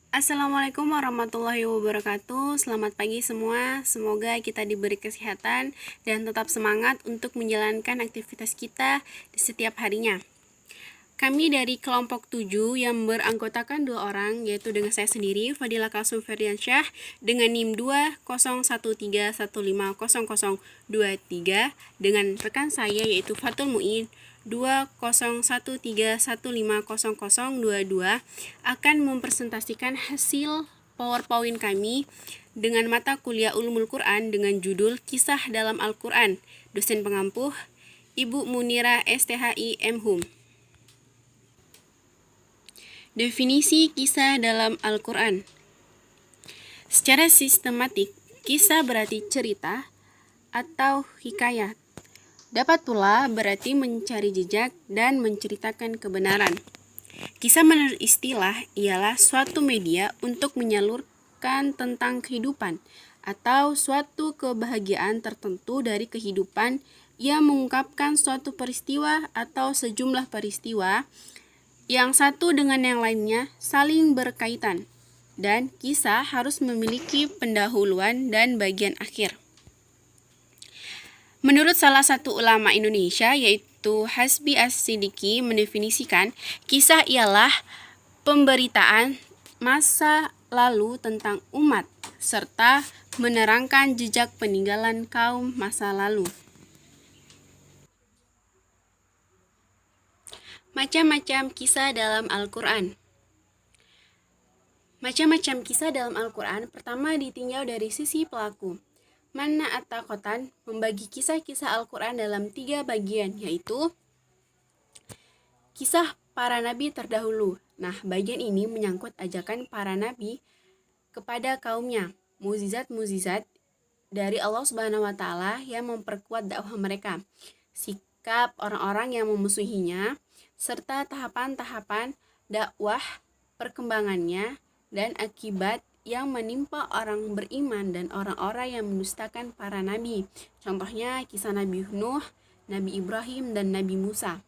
Assalamualaikum warahmatullahi wabarakatuh. Selamat pagi semua. Semoga kita diberi kesehatan dan tetap semangat untuk menjalankan aktivitas kita di setiap harinya. Kami dari kelompok 7 yang beranggotakan 2 orang, yaitu dengan saya sendiri, Fadila Kalsum Ferdiansyah, dengan NIM 20131500023, dengan rekan saya yaitu Fatul Muin 20131500022, akan mempresentasikan hasil PowerPoint kami dengan mata kuliah Ulumul Quran dengan judul Kisah dalam Al-Quran. Dosen pengampu Ibu Munira STHI M.Hum. Definisi kisah dalam Al-Quran. Secara sistematik, kisah berarti cerita atau hikayat. Dapat pula berarti mencari jejak dan menceritakan kebenaran. Kisah menurut istilah ialah suatu media untuk menyalurkan tentang kehidupan atau suatu kebahagiaan tertentu dari kehidupan yang mengungkapkan suatu peristiwa atau sejumlah peristiwa yang satu dengan yang lainnya saling berkaitan, dan kisah harus memiliki pendahuluan dan bagian akhir. Menurut salah satu ulama Indonesia, yaitu Hasbi As-Siddiqi, mendefinisikan kisah ialah pemberitaan masa lalu tentang umat, serta menerangkan jejak peninggalan kaum masa lalu. Macam-macam kisah dalam Al-Quran. Macam-macam kisah dalam Al-Quran pertama ditinjau dari sisi pelaku. Manna At-Taqotan membagi kisah-kisah Al-Quran dalam 3 bagian, yaitu kisah para nabi terdahulu. Nah, bagian ini menyangkut ajakan para nabi kepada kaumnya, mukjizat-mukjizat dari Allah Subhanahu wa taala yang memperkuat dakwah mereka, sikap orang-orang yang memusuhinya, serta tahapan-tahapan dakwah, perkembangannya, dan akibat yang menimpa orang beriman dan orang-orang yang mendustakan para nabi. Contohnya kisah Nabi Nuh, Nabi Ibrahim, dan Nabi Musa.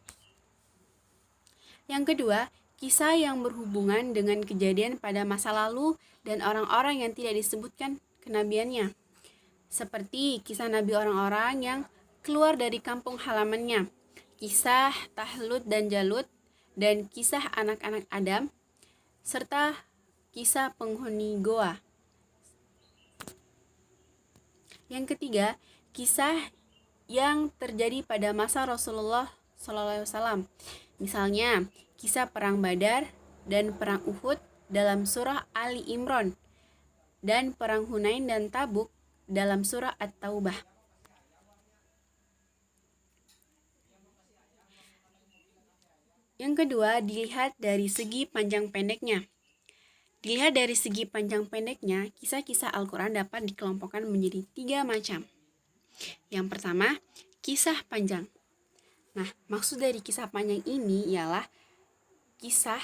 Yang kedua, kisah yang berhubungan dengan kejadian pada masa lalu dan orang-orang yang tidak disebutkan kenabiannya, seperti kisah nabi orang-orang yang keluar dari kampung halamannya, kisah Tahlut dan Jalut, dan kisah anak-anak Adam, serta kisah penghuni goa. Yang ketiga, kisah yang terjadi pada masa Rasulullah SAW. Misalnya, kisah Perang Badar dan Perang Uhud dalam surah Ali Imran, dan Perang Hunain dan Tabuk dalam surah At-Taubah. Yang kedua, dilihat dari segi panjang pendeknya. Dilihat dari segi panjang pendeknya, kisah-kisah Al-Quran dapat dikelompokkan menjadi 3 macam. Yang pertama, kisah panjang. Nah, maksud dari kisah panjang ini ialah kisah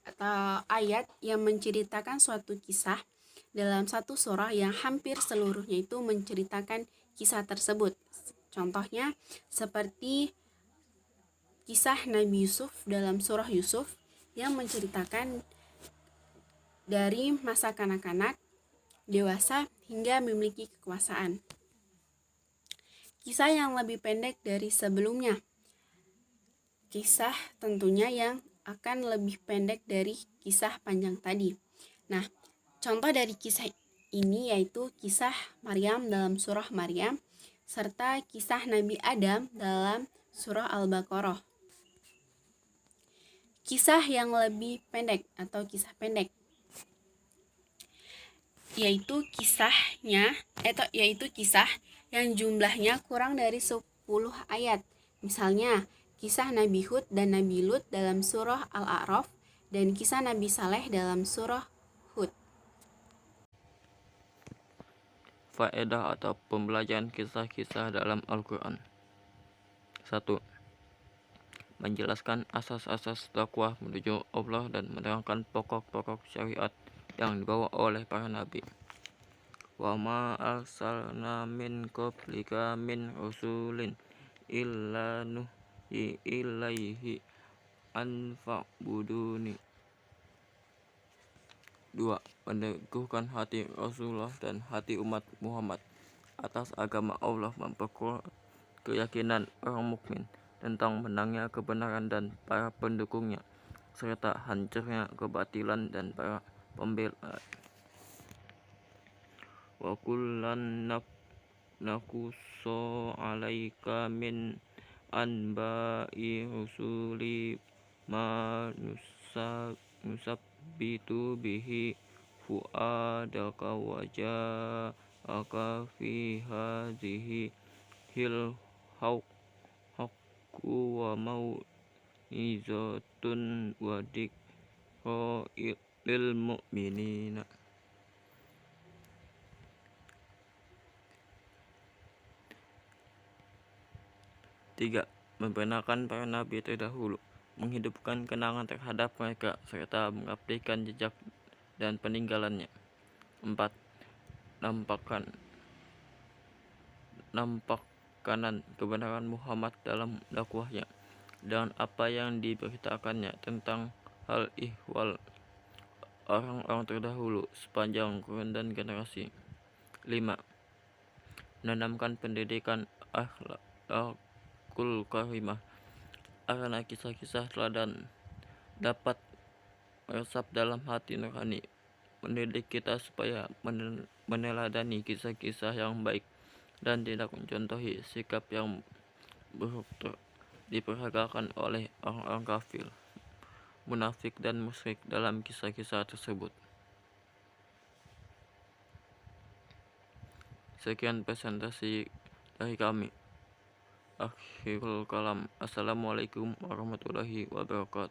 atau ayat yang menceritakan suatu kisah dalam satu surah yang hampir seluruhnya itu menceritakan kisah tersebut. Contohnya seperti kisah Nabi Yusuf dalam surah Yusuf yang menceritakan dari masa kanak-kanak, dewasa, hingga memiliki kekuasaan. Kisah yang lebih pendek dari sebelumnya. Kisah tentunya yang akan lebih pendek dari kisah panjang tadi. Nah, contoh dari kisah ini yaitu kisah Maryam dalam surah Maryam, serta kisah Nabi Adam dalam surah Al-Baqarah. Kisah yang lebih pendek atau kisah pendek yaitu kisah yang jumlahnya kurang dari 10 ayat. Misalnya, kisah Nabi Hud dan Nabi Lut dalam surah Al-A'raf, dan kisah Nabi Saleh dalam surah Hud. Faedah atau pembelajaran kisah-kisah dalam Al-Quran. 1. Menjelaskan asas-asas dakwah menuju Allah dan menerangkan pokok-pokok syariat yang dibawa oleh para nabi. Wa ma arsalna min qablika min rasulin illa nuhi ilaihi an fa'buduni. 2. Meneguhkan hati Rasulullah dan hati umat Muhammad atas agama Allah, memperkuat keyakinan orang mukmin tentang menangnya kebenaran dan para pendukungnya, serta hancurnya kebatilan dan para pembela. Wa kullan nakusso alaika min anba'i rusuli ma nusabbitu bihi fuadaka wa ja'aka fi hadhihi hil haqqu wa mau'izatun wa dzikra lil mu'minina. 3. Membenarkan para nabi terdahulu, menghidupkan kenangan terhadap mereka, serta mengabadikan jejak dan peninggalannya. 4. Nampakkanan kebenaran Muhammad dalam dakwahnya dan apa yang diberitakannya tentang hal ihwal orang-orang terdahulu sepanjang kurun dan generasi. 5. Menanamkan pendidikan akhlakul karimah, karena kisah-kisah teladan dapat meresap dalam hati nurani, mendidik kita supaya meneladani kisah-kisah yang baik dan tidak mencontohi sikap yang buruk diperagakan oleh orang-orang kafir, munafik dan musyrik dalam kisah-kisah tersebut. Sekian presentasi dari kami. Akhirul kalam. Assalamualaikum warahmatullahi wabarakatuh.